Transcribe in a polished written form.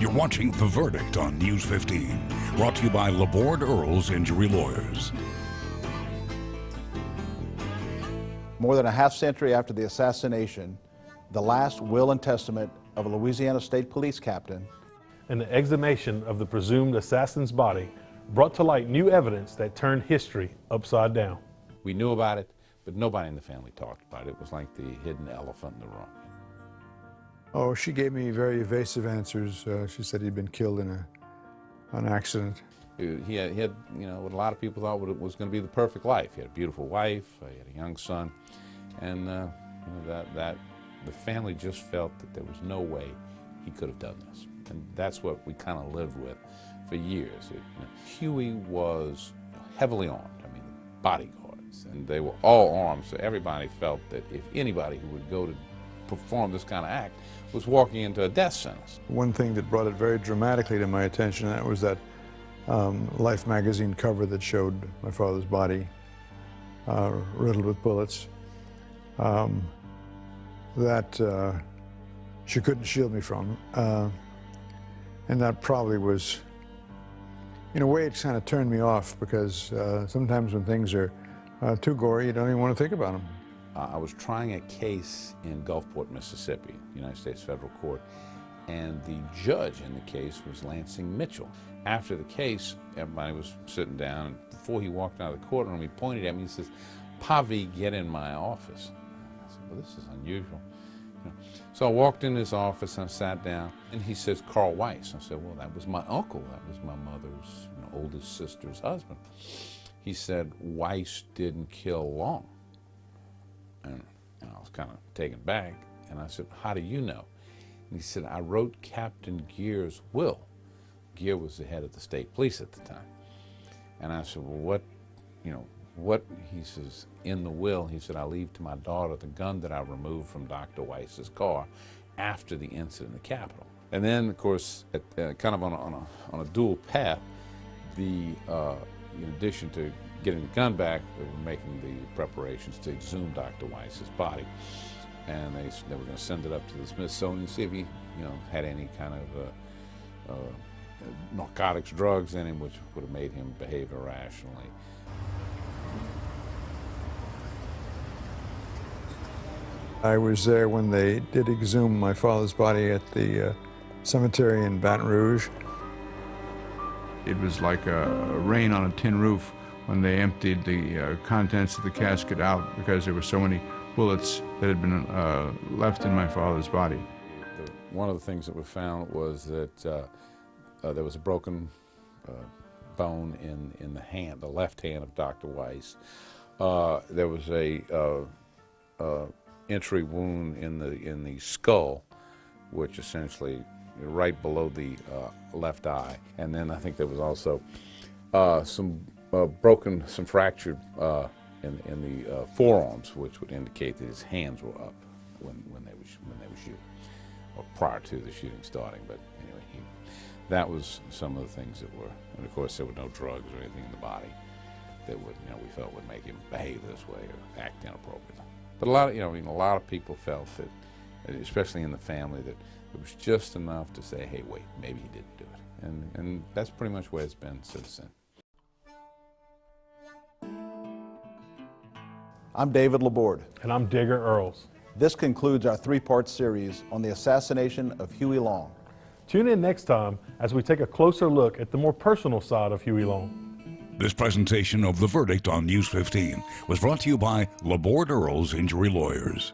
You're watching The Verdict on News 15, brought to you by Laborde Earles Injury Lawyers. More than a half century after the assassination, the last will and testament of a Louisiana State Police Captain, and the exhumation of the presumed assassin's body brought to light new evidence that turned history upside down. We knew about it, but nobody in the family talked about it. It was like the hidden elephant in the room. Oh, she gave me very evasive answers. She said he'd been killed in an accident. He had, you know, what a lot of people thought was going to be the perfect life. He had a beautiful wife, he had a young son, and you know, that the family just felt that there was no way he could have done this. And that's what we kind of lived with for years. Huey was heavily armed. I mean, bodyguards, and they were all armed, so everybody felt that if anybody who would go to perform this kind of act was walking into a death sentence. One thing that brought it very dramatically to my attention, that was that Life magazine cover that showed my father's body riddled with bullets. That she couldn't shield me from. And that probably was, in a way, it kind of turned me off, because sometimes when things are too gory, you don't even want to think about them. I was trying a case in Gulfport, Mississippi, United States Federal Court, and the judge in the case was Lansing Mitchell. After the case, everybody was sitting down, and before he walked out of the courtroom, he pointed at me and says, "Pavi, get in my office." I said, "Well, this is unusual." You know. So I walked in his office and I sat down, and he says, "Carl Weiss." I said, "Well, that was my uncle. That was my mother's oldest sister's husband." He said, "Weiss didn't kill Long." And I was kind of taken back, and I said, "How do you know?" And he said, "I wrote Captain Gear's will." Gear was the head of the state police at the time. And I said, "Well, what?" He says, "In the will," he said, "I leave to my daughter the gun that I removed from Dr. Weiss's car after the incident in the Capitol." And then, of course, kind of on a dual path, in addition to getting the gun back, they were making the preparations to exhume Dr. Weiss's body. And they were going to send it up to the Smithsonian to see if he, had any kind of narcotics, drugs in him, which would have made him behave irrationally. I was there when they did exhume my father's body at the cemetery in Baton Rouge. It was like a rain on a tin roof when they emptied the contents of the casket out, because there were so many bullets that had been left in my father's body. One of the things that we found was that there was a broken bone in the hand, the left hand of Dr. Weiss. There was a entry wound in the skull, which essentially right below the left eye. And then I think there was also some fractured in the forearms, which would indicate that his hands were up when they were shooting, or prior to the shooting starting. But anyway, that was some of the things that were, and of course there were no drugs or anything in the body that would, we felt would make him behave this way or act inappropriately. But a lot of people felt that, especially in the family, that it was just enough to say, "Hey, wait, maybe he didn't do it," and that's pretty much where it's been since then. I'm David Laborde. And I'm Digger Earles. This concludes our three-part series on the assassination of Huey Long. Tune in next time as we take a closer look at the more personal side of Huey Long. This presentation of The Verdict on News 15 was brought to you by Laborde Earles Injury Lawyers.